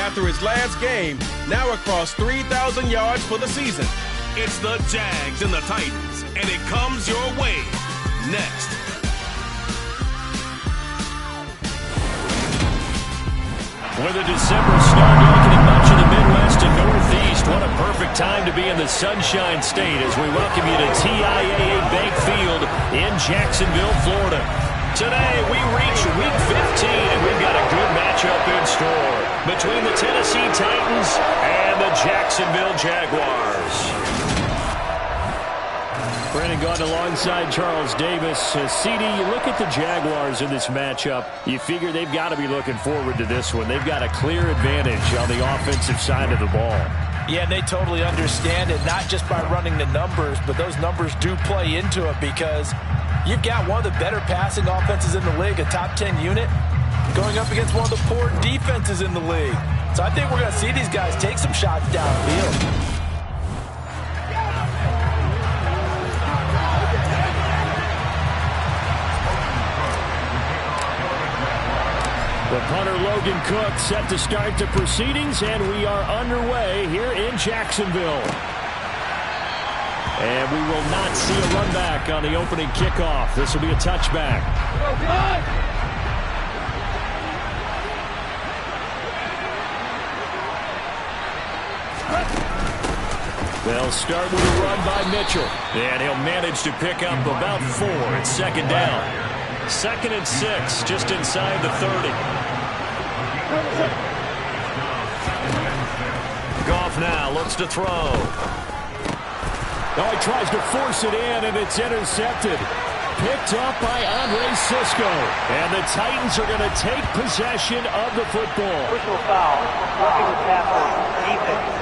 after his last game, now across 3,000 yards for the season. It's the Jags and the Titans, and it comes your way next. With a December start looking at much of the Midwest and Northeast, what a perfect time to be in the Sunshine State as we welcome you to TIAA Bank Field in Jacksonville, Florida. Today, we reach Week 15, and we've got a good matchup in store between the Tennessee Titans and the Jacksonville Jaguars. Brandon Gaudin alongside Charles Davis. CD, you look at the Jaguars in this matchup, you figure they've got to be looking forward to this one. They've got a clear advantage on the offensive side of the ball. Yeah, and they totally understand it, not just by running the numbers, but those numbers do play into it because you've got one of the better passing offenses in the league, a top 10 unit, going up against one of the poor defenses in the league. So I think we're going to see these guys take some shots downfield. The punter Logan Cook set to start the proceedings, and we are underway here in Jacksonville. And we will not see a run back on the opening kickoff. This will be a touchback. They'll start with a run by Mitchell. And he'll manage to pick up about 4 at second down. 2nd and 6, just inside the 30. Goff now looks to throw. Oh, he tries to force it in, and it's intercepted. Picked up by Andre Cisco. And the Titans are going to take possession of the football. Personal foul, roughing the passer, defense.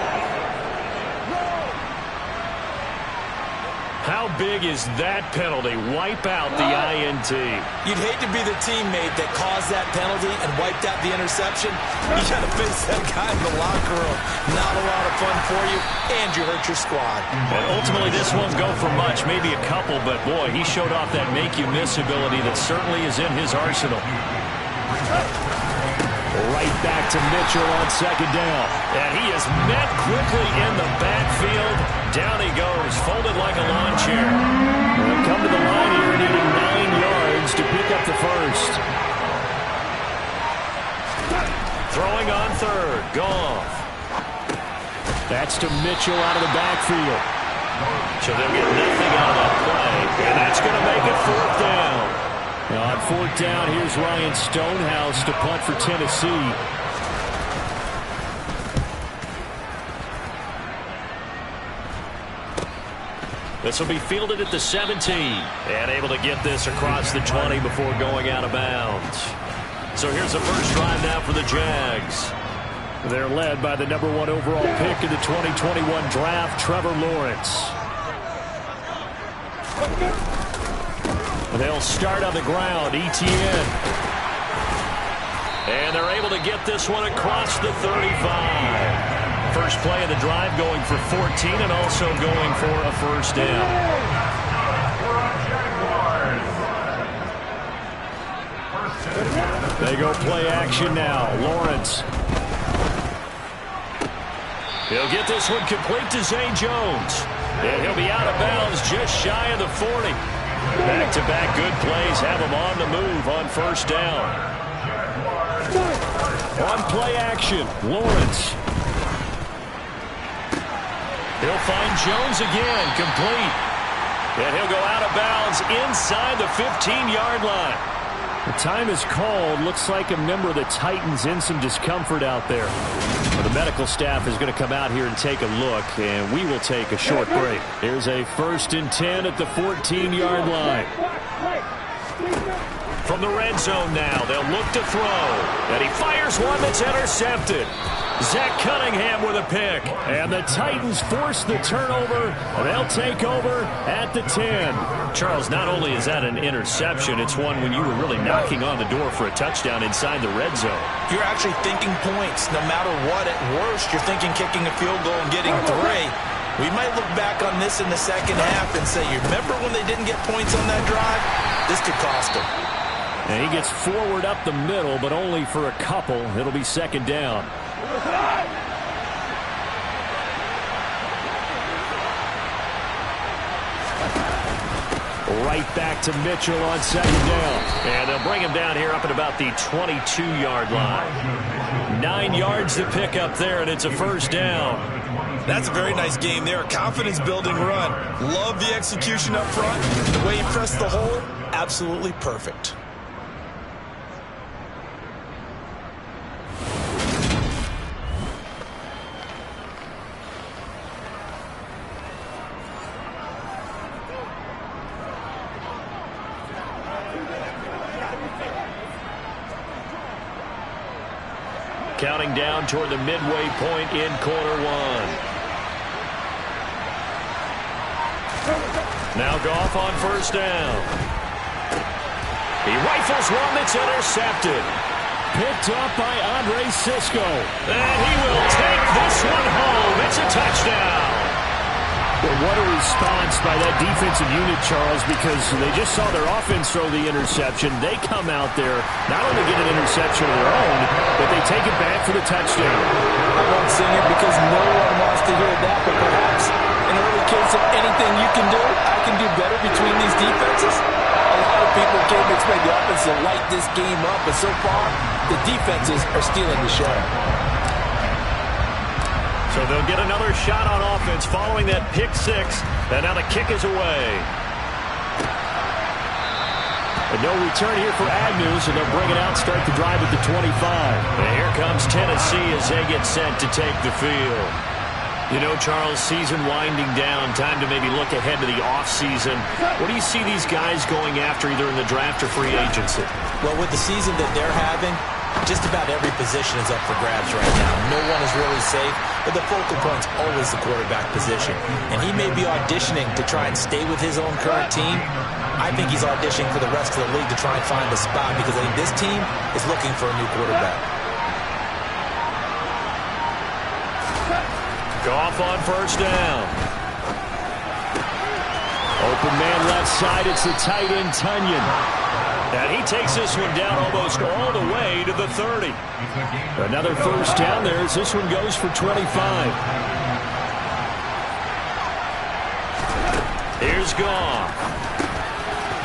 How big is that penalty? Wipe out the INT. You'd hate to be the teammate that caused that penalty and wiped out the interception. You got to face that guy in the locker room. Not a lot of fun for you, and you hurt your squad. And ultimately, this won't go for much, maybe a couple, but boy, he showed off that make-you-miss ability that certainly is in his arsenal. Right back to Mitchell on second down. And he is met quickly in the backfield. Down he goes, folded like a lawn chair. They'll come to the line here needing 9 yards to pick up the first. Throwing on third, Goff. That's to Mitchell out of the backfield. So they'll get nothing out of that play. And that's going to make it 4th down. Now on 4th down, here's Ryan Stonehouse to punt for Tennessee. This will be fielded at the 17. And able to get this across the 20 before going out of bounds. So here's the first drive now for the Jags. They're led by the #1 overall pick in the 2021 draft, Trevor Lawrence. They'll start on the ground, ETN. And they're able to get this one across the 35. First play of the drive going for 14 and also going for a first down. They go play action now. Lawrence. He'll get this one complete to Zay Jones. And he'll be out of bounds just shy of the 40. Back-to-back good plays have him on the move on first down. On play action, Lawrence. He'll find Jones again, complete. And he'll go out of bounds inside the 15-yard line. The time is called. Looks like a member of the Titans in some discomfort out there. Well, the medical staff is going to come out here and take a look, and we will take a short break. Here's a 1st and 10 at the 14-yard line. From the red zone now, they'll look to throw. And he fires one that's intercepted. Zach Cunningham with a pick. And the Titans force the turnover. They'll take over at the 10. Charles, not only is that an interception, it's one when you were really knocking on the door for a touchdown inside the red zone. You're actually thinking points. No matter what, at worst, you're thinking kicking a field goal and getting 3. We might look back on this in the second half and say, you remember when they didn't get points on that drive? This could cost them. And he gets forward up the middle, but only for a couple. It'll be second down. Right back to Mitchell on second down. And they'll bring him down here up at about the 22-yard line. 9 yards to pick up there, and it's a first down. That's a very nice game there. Confidence-building run. Love the execution up front. The way he pressed the hole, absolutely perfect. Counting down toward the midway point in quarter one. Now Goff on first down. He rifles one that's intercepted. Picked up by Andre Cisco. And he will take this one home. It's a touchdown. Well, what a response by that defensive unit, Charles, because they just saw their offense throw the interception. They come out there, not only get an interception of their own, but they take it back for the touchdown. I won't sing it because no one wants to hear that, but perhaps in early case of anything you can do, I can do better between these defenses. A lot of people came to expect the offense to light this game up, but so far, the defenses are stealing the show. So they'll get another shot on offense following that pick six. And now the kick is away. And no return here for Agnew, so they'll bring it out, start the drive at the 25. And here comes Tennessee as they get set to take the field. You know, Charles, season winding down, time to maybe look ahead to the offseason. What do you see these guys going after either in the draft or free agency? Well, with the season that they're having, just about every position is up for grabs right now. No one is really safe, but the focal point's always the quarterback position. And he may be auditioning to try and stay with his own current team. I think he's auditioning for the rest of the league to try and find a spot because I think this team is looking for a new quarterback. Goff on first down. Open man left side, it's the tight end Tunyon. And he takes this one down almost all the way to the 30. Another first down there as this one goes for 25. Here's Goff.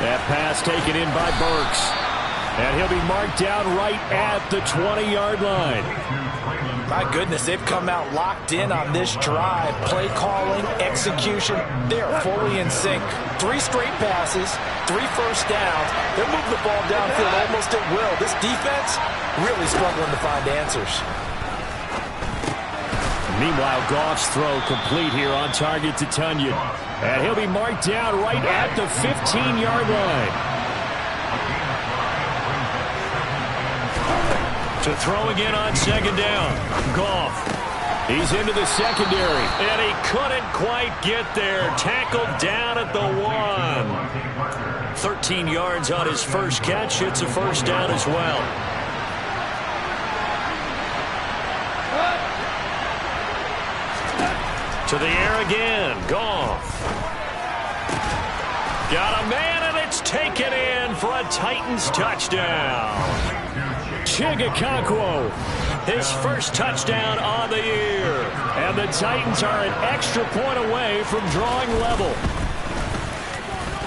That pass taken in by Burks. And he'll be marked down right at the 20-yard line. My goodness, they've come out locked in on this drive. Play calling, execution, they're fully in sync. 3 straight passes, 3 first downs. They're moving the ball downfield almost at will. This defense really struggling to find answers. Meanwhile, Goff's throw complete here on target to Tunyon. And he'll be marked down right at the 15-yard line. To throw again on second down. Goff. He's into the secondary. And he couldn't quite get there. Tackled down at the 1. 13 yards on his first catch. It's a first down as well. To the air again. Goff. Got a man, and it's taken in for a Titans touchdown. Chigakonkwo, his first touchdown on the year. And the Titans are an extra point away from drawing level.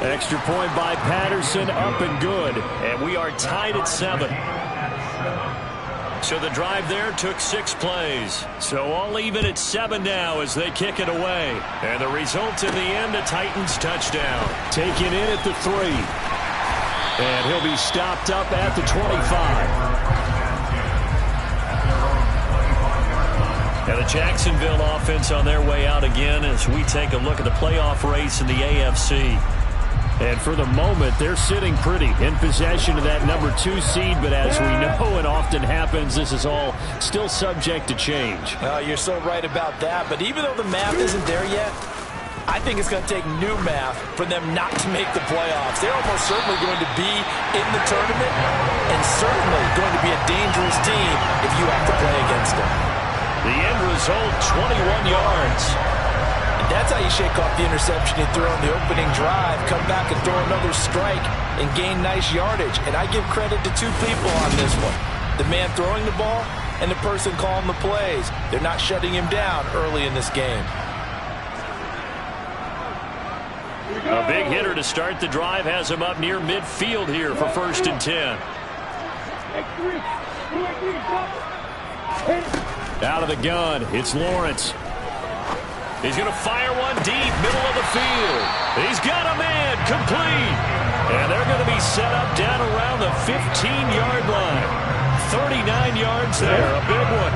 Extra point by Patterson, up and good. And we are tied at 7. So the drive there took 6 plays. So all even at 7 now as they kick it away. And the result in the end, a Titans touchdown. Taken in at the 3. And he'll be stopped up at the 25. And the Jacksonville offense on their way out again as we take a look at the playoff race in the AFC. And for the moment, they're sitting pretty in possession of that number 2 seed. But as we know and often happens, this is all still subject to change. You're so right about that. But even though the math isn't there yet, I think it's going to take new math for them not to make the playoffs. They're almost certainly going to be in the tournament and certainly going to be a dangerous team if you have to play against them. The end result, 21 yards. And that's how you shake off the interception you threw on the opening drive, come back and throw another strike and gain nice yardage. And I give credit to 2 people on this one. The man throwing the ball and the person calling the plays. They're not shutting him down early in this game. A big hitter to start the drive has him up near midfield here for 1st and 10. Out of the gun, it's Lawrence. He's going to fire one deep, middle of the field. He's got a man, complete. And they're going to be set up down around the 15-yard line. 39 yards there, a big one.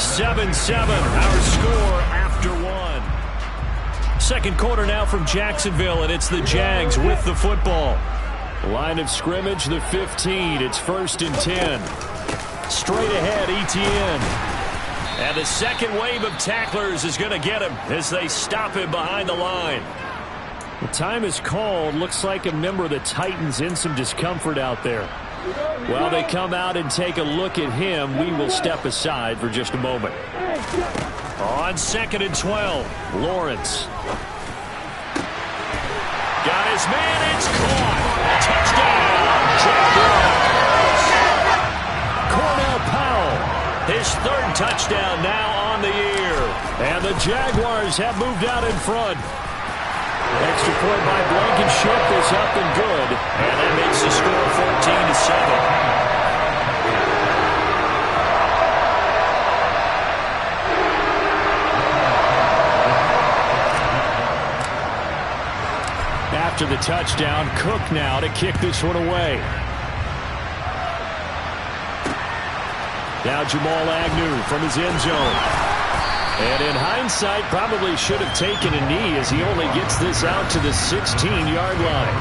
7-7, our score after one. Second quarter now from Jacksonville, and it's the Jags with the football. Line of scrimmage, the 15. It's 1st and 10. Straight ahead, Etienne. And the second wave of tacklers is going to get him as they stop him behind the line. The time is called. Looks like a member of the Titans in some discomfort out there. While they come out and take a look at him, we will step aside for just a moment. On 2nd and 12, Lawrence. Got his man, it's caught. Touchdown, Jaguars. Cornell Powell, his 3rd touchdown now on the year. And the Jaguars have moved out in front. Extra point by Blankenship is up and good. And that makes the score 14-7. After the touchdown, Cook now to kick this one away. Now Jamal Agnew from his end zone. And in hindsight, probably should have taken a knee as he only gets this out to the 16-yard line.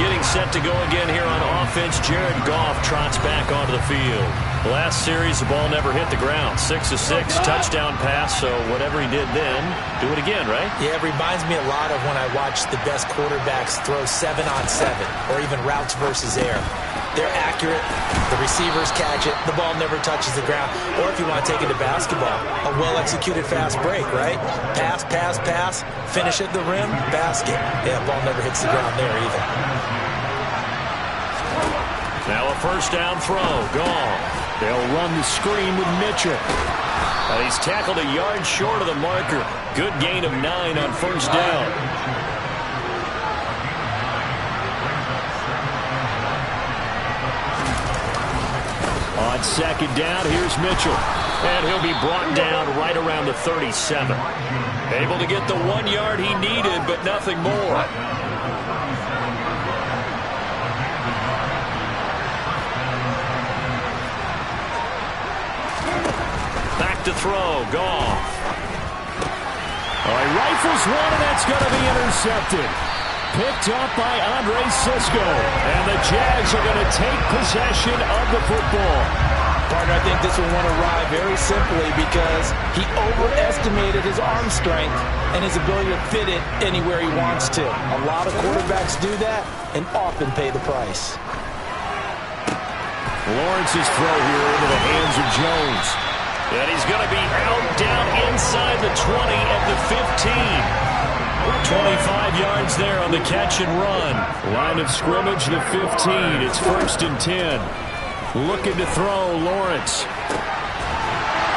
Getting set to go again here on offense, Jared Goff trots back onto the field. Last series, the ball never hit the ground. 6 of 6, touchdown pass, so whatever he did then, do it again, right? Yeah, it reminds me a lot of when I watch the best quarterbacks throw 7-on-7 or even routes versus air. They're accurate. The receivers catch it. The ball never touches the ground. Or if you want to take it to basketball, a well-executed fast break, right? Pass, pass, pass, finish at the rim, basket. Yeah, ball never hits the ground there either. Now a 1st down throw. Gone. They'll run the screen with Mitchell. He's tackled a yard short of the marker. Good gain of 9 on 1st down. On 2nd down, here's Mitchell. And he'll be brought down right around the 37. Able to get the 1 yard he needed, but nothing more. Back to throw, Goff. He rifles one, and that's going to be intercepted. Picked up by Andre Cisco. And the Jags are going to take possession of the football. Partner, I think this will want to ride very simply because he overestimated his arm strength and his ability to fit it anywhere he wants to. A lot of quarterbacks do that and often pay the price. Lawrence's throw here into the hands of Jones. And he's going to be out down inside the 20 at the 15. 25 yards there on the catch and run. Line of scrimmage, the 15. It's 1st and 10. Looking to throw, Lawrence.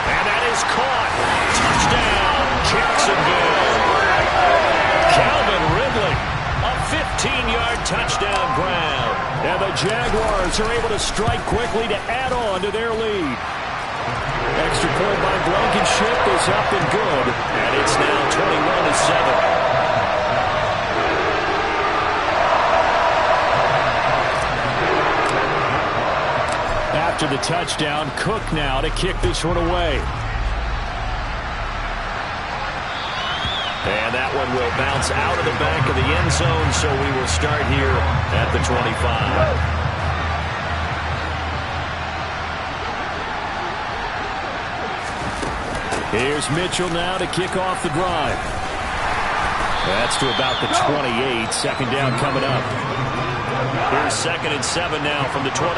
And that is caught. Touchdown, Jacksonville. Calvin Ridley, a 15-yard touchdown grab. And the Jaguars are able to strike quickly to add on to their lead. Extra point by Blankenship is up and good. And it's now 21-7. After the touchdown, Cook now to kick this one away. And that one will bounce out of the back of the end zone, so we will start here at the 25. Here's Mitchell now to kick off the drive. That's to about the 28. 2nd down coming up. Here's 2nd and 7 now from the 28.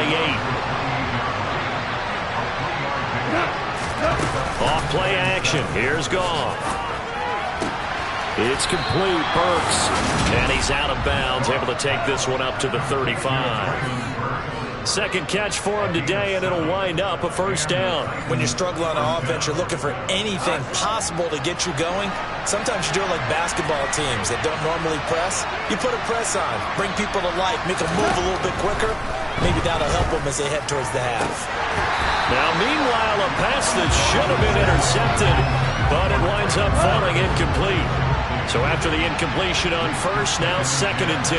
Off play action. Here's Goff. It's complete. Burks. And he's out of bounds. Able to take this one up to the 35. Second catch for him today, and it'll wind up a first down. When you're struggling on offense, you're looking for anything possible to get you going. Sometimes you do it like basketball teams that don't normally press. You put a press on, bring people to life, make them move a little bit quicker. Maybe that'll help them as they head towards the half. Now, meanwhile, a pass that should have been intercepted, but it winds up falling incomplete. So after the incompletion on first, now 2nd and 10.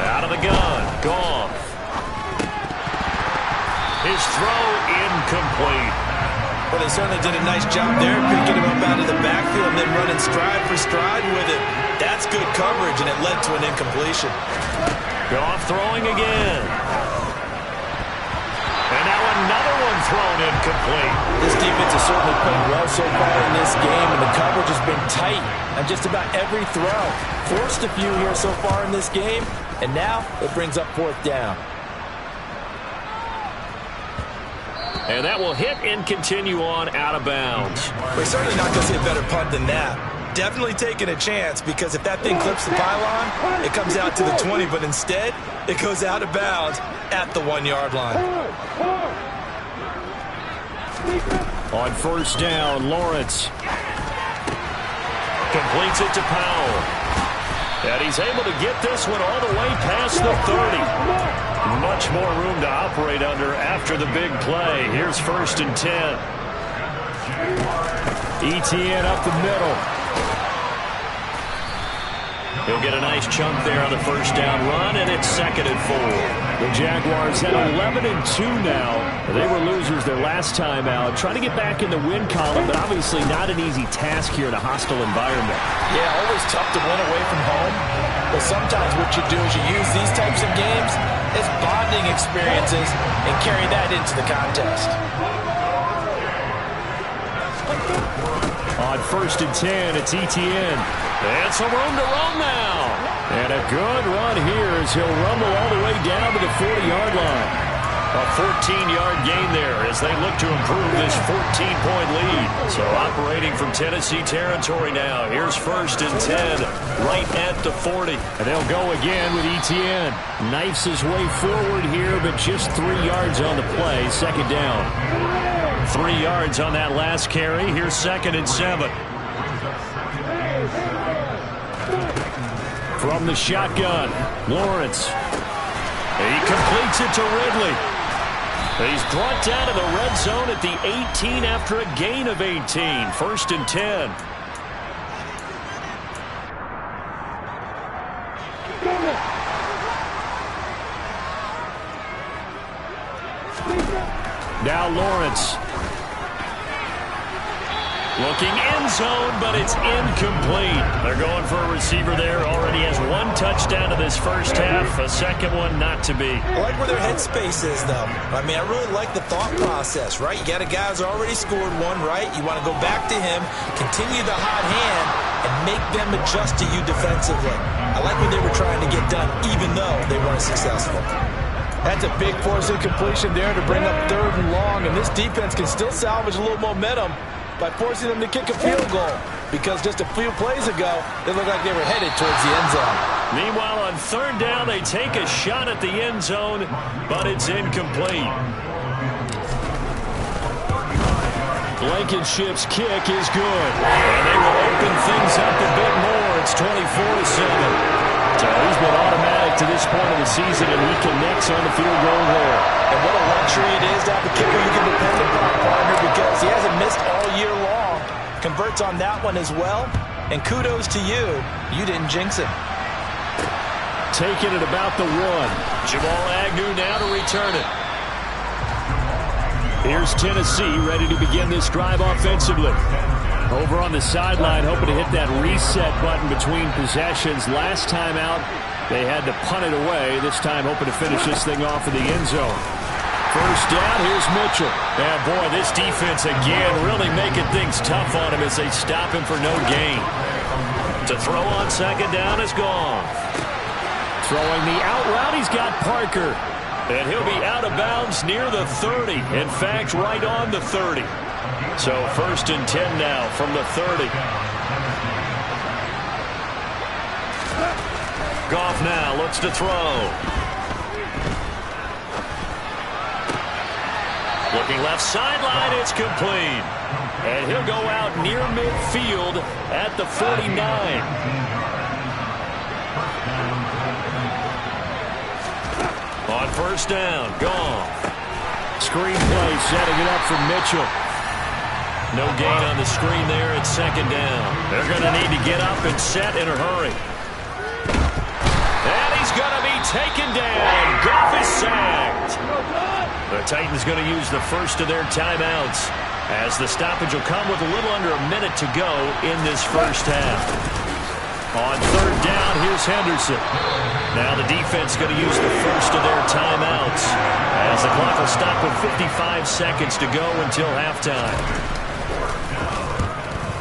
Out of the gun, Goff. His throw incomplete. Well, they certainly did a nice job there, picking him up out of the backfield and then running stride for stride with it. That's good coverage, and it led to an incompletion. Goff throwing again. And now another one thrown incomplete. This defense has certainly played well so far in this game, and the coverage has been tight on just about every throw. Forced a few here so far in this game, and now it brings up 4th down. And that will hit and continue on out of bounds. We're certainly not going to see a better punt than that. Definitely taking a chance, because if that thing clips the pylon, it comes out to the 20, but instead, it goes out of bounds at the 1-yard line. On first down, Lawrence completes it to Powell. And he's able to get this one all the way past the 30. Much more room to operate under after the big play. Here's 1st and 10. Etienne up the middle. He'll get a nice chunk there on the first down run, and it's 2nd and 4. The Jaguars at 11-2 now. They were losers their last time out. Trying to get back in the win column, but obviously not an easy task here in a hostile environment. Yeah, always tough to win away from home. But sometimes what you do is you use these types of games as bonding experiences and carry that into the contest. On 1st and 10, it's Etienne. And some room to run now. And a good run here as he'll rumble all the way down to the 40-yard line. A 14-yard gain there as they look to improve this 14-point lead. So operating from Tennessee territory now. Here's 1st and 10 right at the 40. And they'll go again with Etienne. Knifes his way forward here, but just 3 yards on the play. 2nd down. 3 yards on that last carry. Here's 2nd and 7. From the shotgun, Lawrence. He completes it to Ridley. He's brought down to the red zone at the 18 after a gain of 18. 1st and 10. Now Lawrence. Looking end zone, but it's incomplete. They're going for a receiver there. Already has 1 touchdown to this first half. A second one not to be. I like where their headspace is, though. I mean, I really like the thought process, right? You got a guy who's already scored 1, right? You want to go back to him, continue the hot hand, and make them adjust to you defensively. I like what they were trying to get done, even though they weren't successful. That's a big force incompletion there to bring up 3rd and long, and this defense can still salvage a little momentum by forcing them to kick a field goal, because just a few plays ago, it looked like they were headed towards the end zone. Meanwhile, on 3rd down, they take a shot at the end zone, but it's incomplete. Blankenship's kick is good, and they will open things up a bit more. It's 24-7. So he's been automatic to this point of the season, and he connects on the field goal there. And what a luxury it is to have a kicker you can depend upon, partner, because he hasn't missed all year long. Converts on that one as well. And kudos to you. You didn't jinx him. Taking it about the 1. Jamal Agnew now to return it. Here's Tennessee ready to begin this drive offensively. Over on the sideline, hoping to hit that reset button between possessions. Last time out, they had to punt it away. This time, hoping to finish this thing off in the end zone. First down, here's Mitchell. And boy, this defense again really making things tough on him as they stop him for no gain. To throw on 2nd down is gone. Throwing the out route, he's got Parker. And he'll be out of bounds near the 30. In fact, right on the 30. So 1st and 10 now from the 30. Goff now looks to throw. Looking left sideline, it's complete. And he'll go out near midfield at the 49. On first down, Goff. Screen play, setting it up for Mitchell. No gain on the screen there at second down. They're going to need to get up and set in a hurry. And he's going to be taken down. Goff is sacked. The Titans going to use the first of their timeouts, as the stoppage will come with a little under a minute to go in this first half. On third down, here's Henderson. Now the defense going to use the first of their timeouts, as the clock will stop with 55 seconds to go until halftime.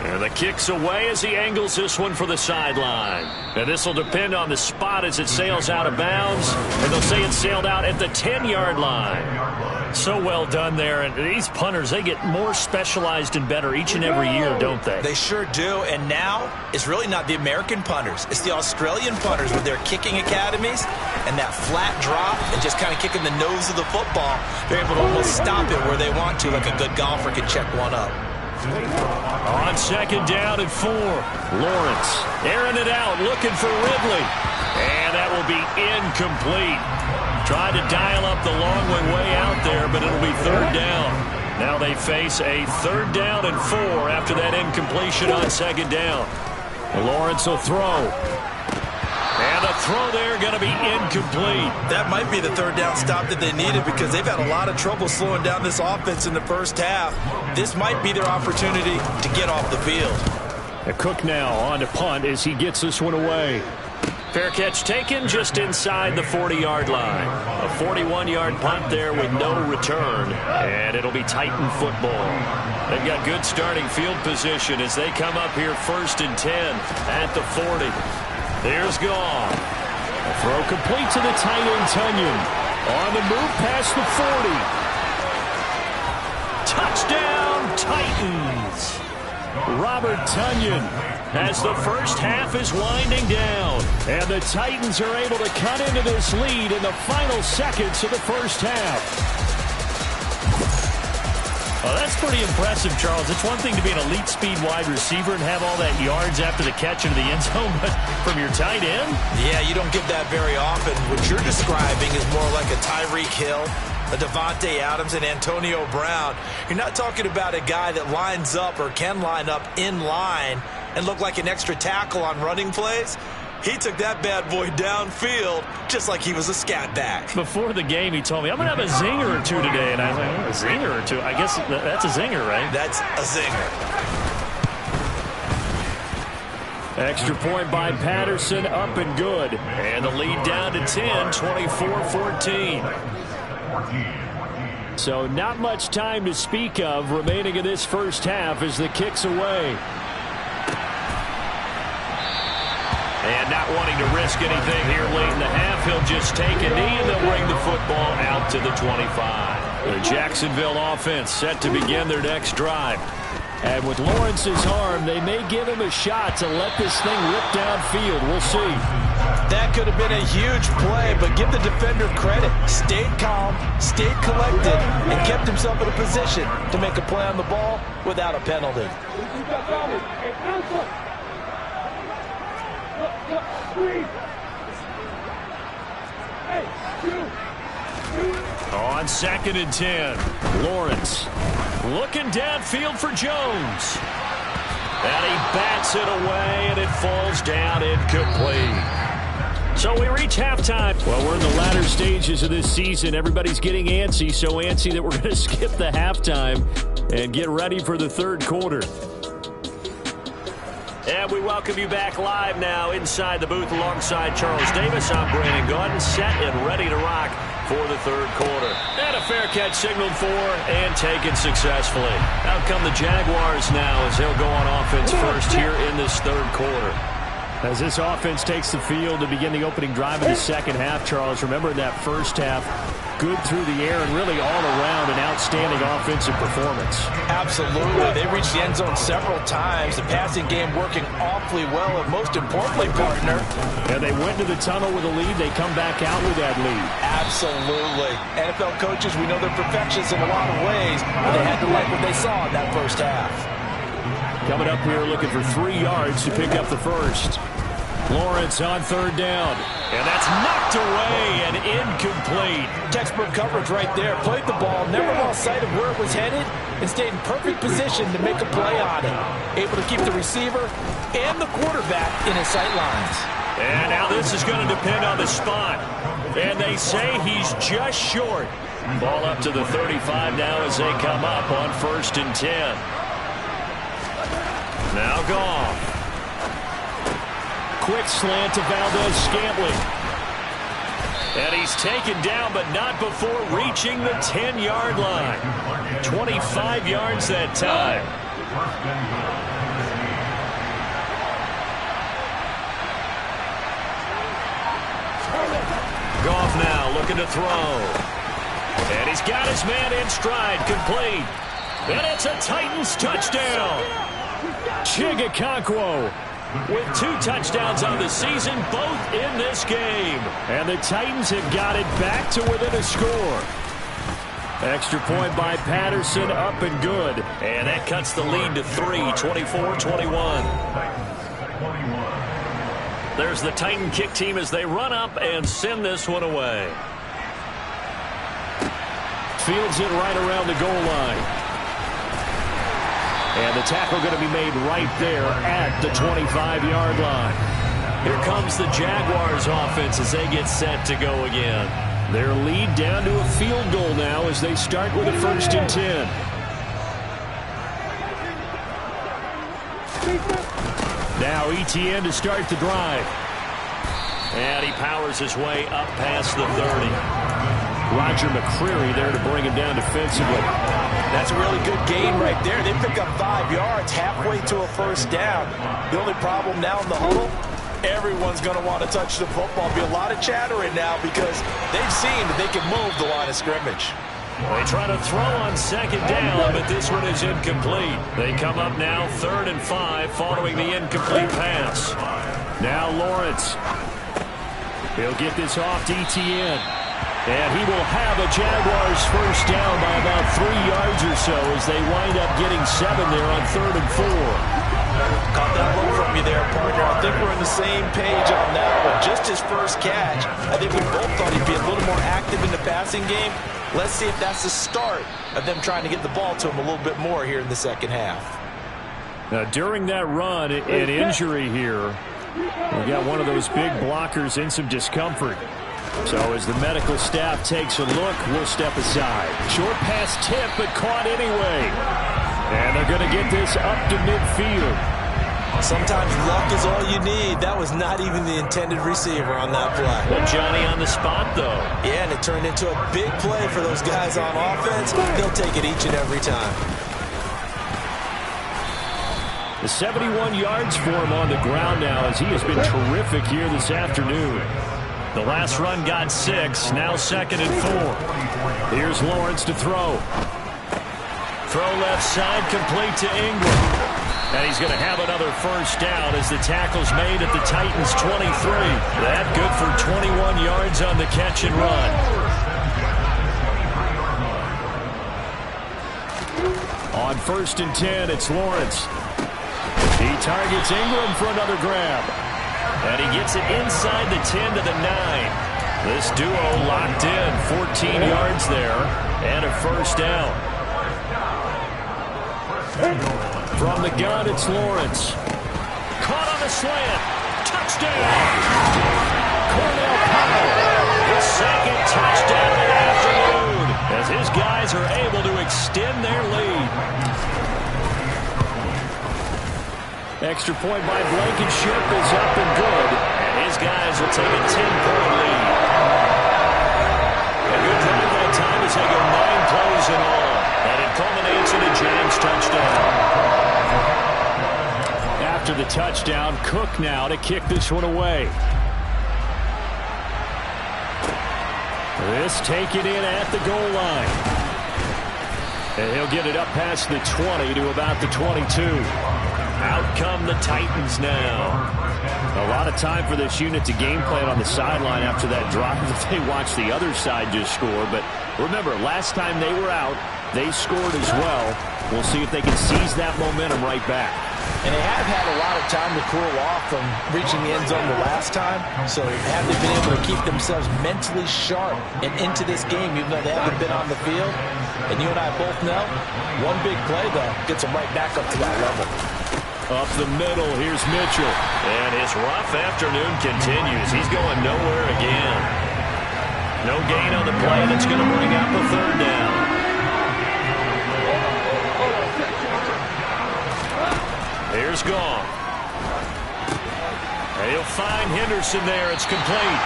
And the kick's away as he angles this one for the sideline. And this will depend on the spot as it sails out of bounds. And they'll say it sailed out at the 10-yard line. So well done there. And these punters, they get more specialized and better each and every year, don't they? They sure do. And now it's really not the American punters. It's the Australian punters with their kicking academies and that flat drop and just kind of kicking the nose of the football. They're able to almost stop it where they want to, like a good golfer can check one up. On second down and 4, Lawrence airing it out, looking for Ridley. And that will be incomplete. Tried to dial up the long way out there, but it'll be third down. Now they face a third down and 4 after that incompletion on second down. Lawrence will throw. And the throw there going to be incomplete. That might be the third down stop that they needed, because they've had a lot of trouble slowing down this offense in the first half. This might be their opportunity to get off the field. Cook now on to punt as he gets this one away. Fair catch taken just inside the 40-yard line. A 41-yard punt there with no return, and it'll be Titan football. They've got good starting field position as they come up here first and 10 at the 40. There's Goff. A throw complete to the tight end, Tonyan. On the move past the 40. Touchdown, Titans. Robert Tonyan, as the first half is winding down. And the Titans are able to cut into this lead in the final seconds of the first half. Well, that's pretty impressive, Charles. It's one thing to be an elite speed wide receiver and have all that yards after the catch into the end zone, but from your tight end? Yeah, you don't get that very often. What you're describing is more like a Tyreek Hill, a Devontae Adams, and Antonio Brown. You're not talking about a guy that lines up or can line up in line and look like an extra tackle on running plays. He took that bad boy downfield just like he was a scat back. Before the game, he told me, I'm going to have a zinger or two today. And I was like, a zinger or two? I guess that's a zinger, right? That's a zinger. Extra point by Patterson, up and good. And the lead down to 10, 24-14. So not much time to speak of remaining in this first half as the kick's away. And not wanting to risk anything here late in the half, he'll just take a knee and they'll bring the football out to the 25. The Jacksonville offense set to begin their next drive. And with Lawrence's arm, they may give him a shot to let this thing rip downfield. We'll see. That could have been a huge play, but give the defender credit. Stayed calm, stayed collected, and kept himself in a position to make a play on the ball without a penalty. On second and 10, Lawrence looking downfield for Jones. And he bats it away, and it falls down incomplete. So we reach halftime. Well, we're in the latter stages of this season. Everybody's getting antsy, so antsy that we're going to skip the halftime and get ready for the third quarter. And we welcome you back live now inside the booth alongside Charles Davis. I'm Brandon Gaudin, set and ready to rock for the third quarter. And a fair catch signaled for and taken successfully. Out come the Jaguars now as they'll go on offense first here in this third quarter. As this offense takes the field to begin the opening drive of the second half, Charles, remember in that first half, good through the air and really all around an outstanding offensive performance. Absolutely. They reached the end zone several times. The passing game working awfully well, and most importantly, partner. And they went to the tunnel with a lead. They come back out with that lead. Absolutely. NFL coaches, we know they're perfectionists in a lot of ways, but they had to like what they saw in that first half. Coming up here looking for 3 yards to pick up the first. Lawrence on third down. And that's knocked away and incomplete. Textbook coverage right there. Played the ball, never lost sight of where it was headed, and stayed in perfect position to make a play on it. Able to keep the receiver and the quarterback in his sight lines. And now this is going to depend on the spot. And they say he's just short. Ball up to the 35 now as they come up on 1st and 10. Now Goff. Quick slant to Valdez-Scantling. And he's taken down, but not before reaching the 10-yard line. 25 yards that time. Goff now looking to throw. And he's got his man in stride, complete. And it's a Titans touchdown. Chigakonkwo with 2 touchdowns on the season, both in this game. And the Titans have got it back to within a score. Extra point by Patterson, up and good. And that cuts the lead to 3, 24-21. There's the Titan kick team as they run up and send this one away. Fields it right around the goal line. And the tackle going to be made right there at the 25-yard line. Here comes the Jaguars offense as they get set to go again. Their lead down to a field goal now as they start with a 1st and 10. Now Etienne to start the drive. And he powers his way up past the 30. Roger McCreary there to bring him down defensively. That's a really good gain right there. They pick up 5 yards halfway to a 1st down. The only problem now in the huddle, everyone's going to want to touch the football. Be a lot of chattering now because they've seen that they can move the line of scrimmage. They try to throw on 2nd down, but this one is incomplete. They come up now 3rd and 5 following the incomplete pass. Now Lawrence. He'll get this off to Etienne. And he will have a Jaguars 1st down by about 3 yards or so as they wind up getting 7 there on 3rd and 4. Caught that look from you there, partner. I think we're on the same page on that one. Just his first catch. I think we both thought he'd be a little more active in the passing game. Let's see if that's the start of them trying to get the ball to him a little bit more here in the second half. Now, during that run, an injury here. We got one of those big blockers in some discomfort. So as the medical staff takes a look, we'll step aside. Short pass tip, but caught anyway. And they're going to get this up to midfield. Sometimes luck is all you need. That was not even the intended receiver on that play. Well, Johnny on the spot, though. Yeah, and it turned into a big play for those guys on offense. They'll take it each and every time. The 71 yards for him on the ground now as he has been terrific here this afternoon. The last run got 6, now 2nd and 4. Here's Lawrence to throw. Throw left side, complete to Ingram. And he's going to have another 1st down as the tackle's made at the Titans' 23. That good for 21 yards on the catch and run. On 1st and 10, it's Lawrence. He targets Ingram for another grab. And he gets it inside the 10 to the 9. This duo locked in, 14 yards there, and a 1st down. From the gun, it's Lawrence. Caught on the slant. Touchdown! Cornell Powell, his 2nd touchdown of the afternoon, as his guys are able to extend their lead. Extra point by Blankenship is up and good. And his guys will take a 10-point lead. A good drive that time as they go 9 plays in all. And it culminates in a Jags touchdown. After the touchdown. Cook now to kick this one away. This taken in at the goal line. And he'll get it up past the 20 to about the 22. Out come the Titans now. A lot of time for this unit to game plan on the sideline after that drive that they watched the other side just score. But remember, last time they were out, they scored as well. We'll see if they can seize that momentum right back. And they have had a lot of time to cool off from reaching the end zone the last time. So have they been able to keep themselves mentally sharp and into this game, even though they haven't been on the field? And you and I both know, one big play, though, gets them right back up to that level. Up the middle, here's Mitchell. And his rough afternoon continues. He's going nowhere again. No gain on the play. That's going to bring out the third down. Here's Gong. He'll find Henderson there. It's complete.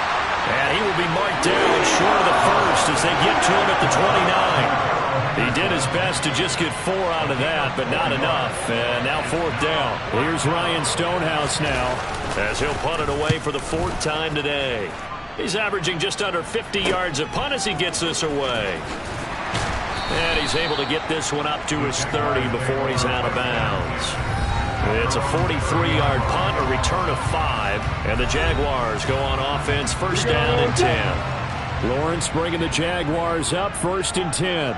And he will be marked down short of the first as they get to him at the 29. He did his best to just get 4 out of that, but not enough. And now fourth down. Here's Ryan Stonehouse now as he'll punt it away for the 4th time today. He's averaging just under 50 yards a punt as he gets this away. And he's able to get this one up to his 30 before he's out of bounds. It's a 43-yard punt, a return of 5, and the Jaguars go on offense, first down and 10. Lawrence bringing the Jaguars up, 1st and 10.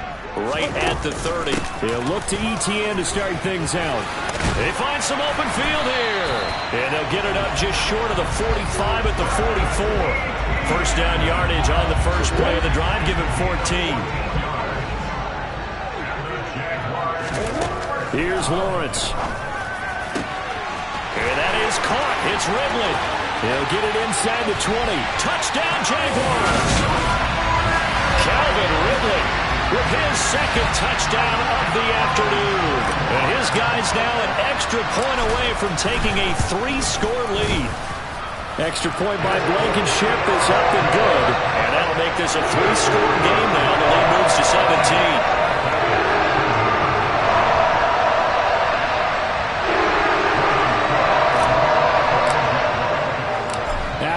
Right at the 30. He'll look to ETN to start things out. They find some open field here. And they'll get it up just short of the 45 at the 44. First down yardage on the first play of the drive, give him 14. Here's Lawrence. And that is caught. It's Ridley. He'll get it inside the 20. Touchdown, Jaguars. Calvin Ridley with his 2nd touchdown of the afternoon. And his guys now an extra point away from taking a 3-score lead. Extra point by Blankenship is up and good. And that'll make this a 3-score game now. The lead moves to 17.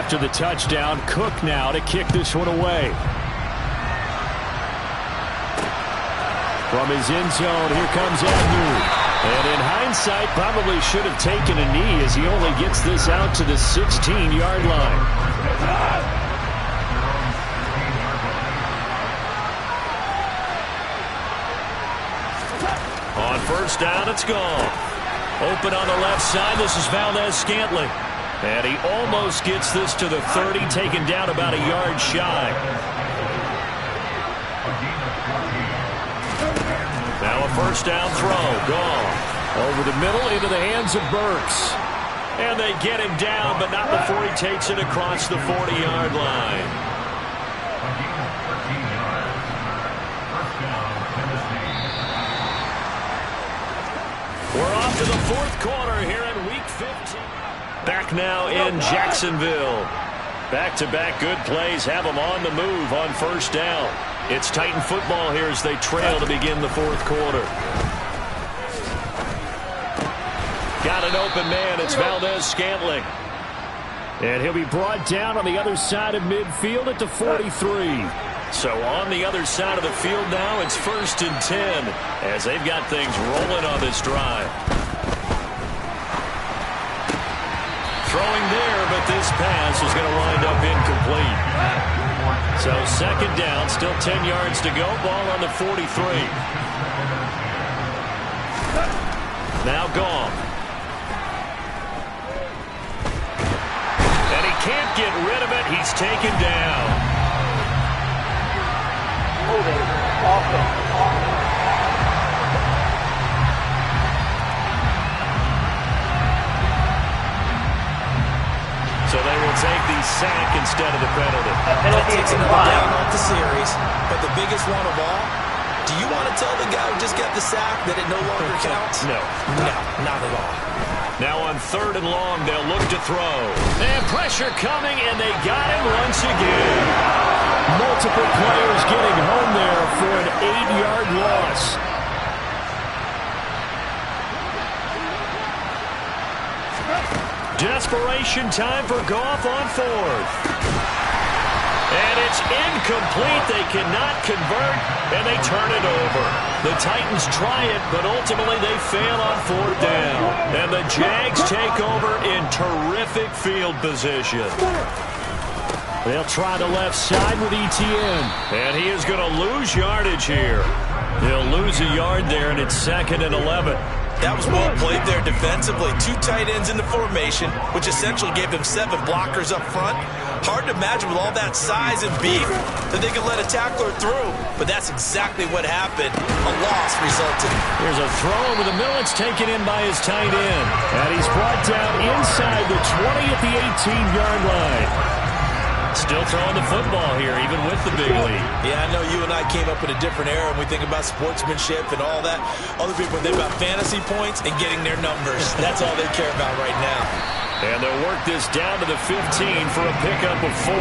After the touchdown, Cook now to kick this one away. From his end zone, here comes Agnew. And in hindsight, probably should have taken a knee as he only gets this out to the 16-yard line. On first down, it's gone. Open on the left side, this is Valdez-Scantling. And he almost gets this to the 30, taken down about a yard shy. Now a first down throw, gone. Over the middle into the hands of Burks. And they get him down, but not before he takes it across the 40-yard line. We're off to the 4th quarter here in Week 15. Back now in Jacksonville. Back-to-back good plays have them on the move on first down. It's Titan football here as they trail to begin the 4th quarter. Got an open man. It's Valdez-Scantling. And he'll be brought down on the other side of midfield at the 43. So on the other side of the field now, it's 1st and 10 as they've got things rolling on this drive. Throwing there, but this pass is going to wind up incomplete. So 2nd down, still 10 yards to go. Ball on the 43. Now Gong. And he can't get rid of it. He's taken down. Moving. Offense. So they will take the sack instead of the penalty. That takes another down off the series. But the biggest one of all, do you want to tell the guy who just got the sack that it no longer counts? No. No, not at all. Now on 3rd and long, they'll look to throw. And pressure coming, and they got him once again. Multiple players getting home there for an 8-yard loss. desperation time for Goff on fourth. And it's incomplete. They cannot convert, and they turn it over. The Titans try it, but ultimately they fail on fourth down. And the Jags take over in terrific field position. They'll try the left side with Etienne. And he is going to lose yardage here. He'll lose a yard there, and it's 2nd and 11. That was well played there defensively. 2 tight ends in the formation, which essentially gave them 7 blockers up front. Hard to imagine with all that size and beef that they could let a tackler through. But that's exactly what happened. A loss resulted. Here's a throw over the middle. It's taken in by his tight end. And he's brought down inside the 20 at the 18-yard line. Still throwing the football here, even with the big lead. Yeah, I know you and I came up in a different era and we think about sportsmanship and all that. Other people think about fantasy points and getting their numbers. That's all they care about right now. And they'll work this down to the 15 for a pickup of 4.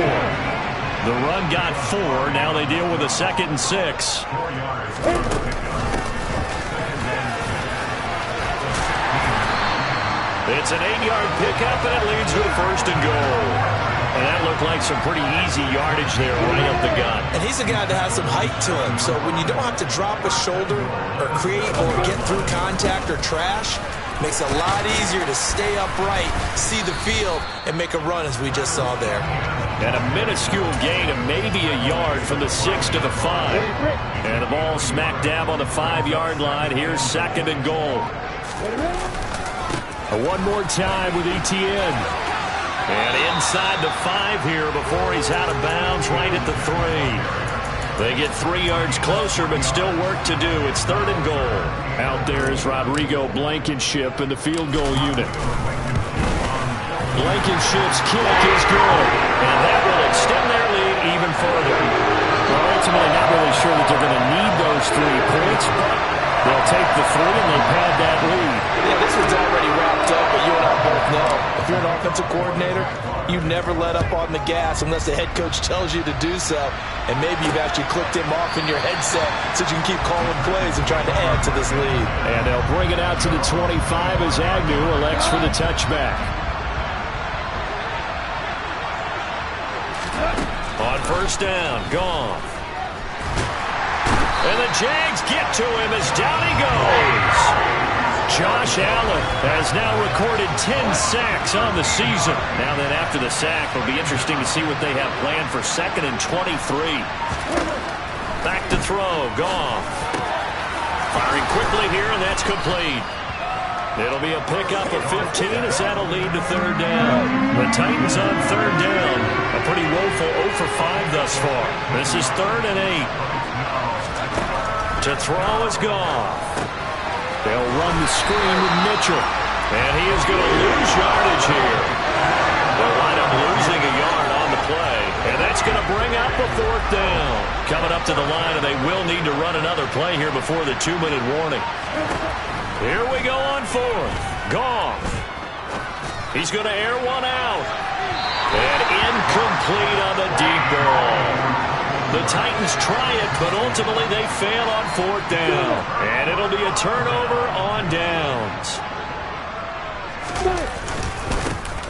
The run got 4. Now they deal with a 2nd and 6. It's an 8-yard pickup, and it leads to a 1st and goal. And that looked like some pretty easy yardage there right up the gut. And he's a guy that has some height to him. So when you don't have to drop a shoulder or create or get through contact or trash, makes it a lot easier to stay upright, see the field, and make a run as we just saw there. And a minuscule gain of maybe a yard from the 6 to the 5. And the ball smack dab on the 5-yard line. Here's 2nd and goal. One more time with Etienne. And inside the 5 here before he's out of bounds right at the 3. They get 3 yards closer, but still work to do. It's 3rd and goal. Out there is Rodrigo Blankenship in the field goal unit. Blankenship's kick is good. And that will extend their lead even further. Well, ultimately not really sure that they're going to need those 3 points, but they'll take the 3 and they pad that lead. Yeah, this one's already wrapped up, but you and I both know if you're an offensive coordinator, you never let up on the gas unless the head coach tells you to do so. And maybe you've actually clicked him off in your headset so you can keep calling plays and trying to add to this lead. And they'll bring it out to the 25 as Agnew elects for the touchback. On 1st down, Goff. And the Jags get to him as down he goes. Josh Allen has now recorded 10 sacks on the season. Now then, after the sack, it'll be interesting to see what they have planned for 2nd and 23. Back to throw, Goff. Firing quickly here, and that's complete. It'll be a pickup of 15 as that'll lead to 3rd down. The Titans on 3rd down. A pretty woeful 0 for 5 thus far. This is 3rd and 8. To throw is Goff. They'll run the screen with Mitchell. And he is going to lose yardage here. They'll wind up losing a yard on the play. And that's going to bring up a 4th down. Coming up to the line, and they will need to run another play here before the 2-minute warning. Here we go on 4th. Goff. He's going to air one out. And incomplete on the deep ball. The Titans try it, but ultimately they fail on 4th down. And it'll be a turnover on downs.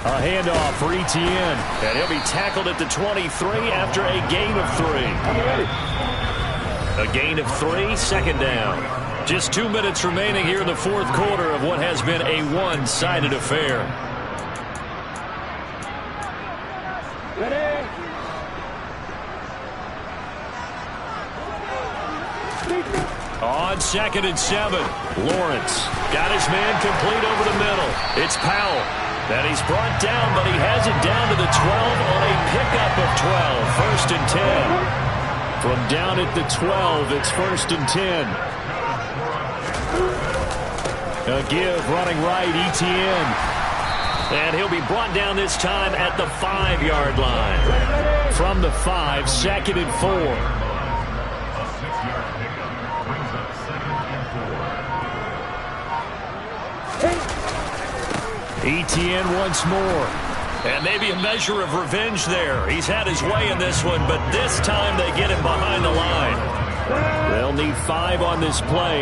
A handoff for Etienne. And he'll be tackled at the 23 after a gain of 3. A gain of 3, 2nd down. Just 2 minutes remaining here in the 4th quarter of what has been a one-sided affair. Ready? On 2nd and 7, Lawrence got his man complete over the middle. It's Powell. And he's brought down, but he has it down to the 12 on a pickup of 12. 1st and 10. From down at the 12, it's 1st and 10. A give running right, Etienne. And he'll be brought down this time at the 5-yard line. From the 5, 2nd and 4. Etienne once more. And maybe a measure of revenge there. He's had his way in this one, but this time they get him behind the line. They'll need 5 on this play.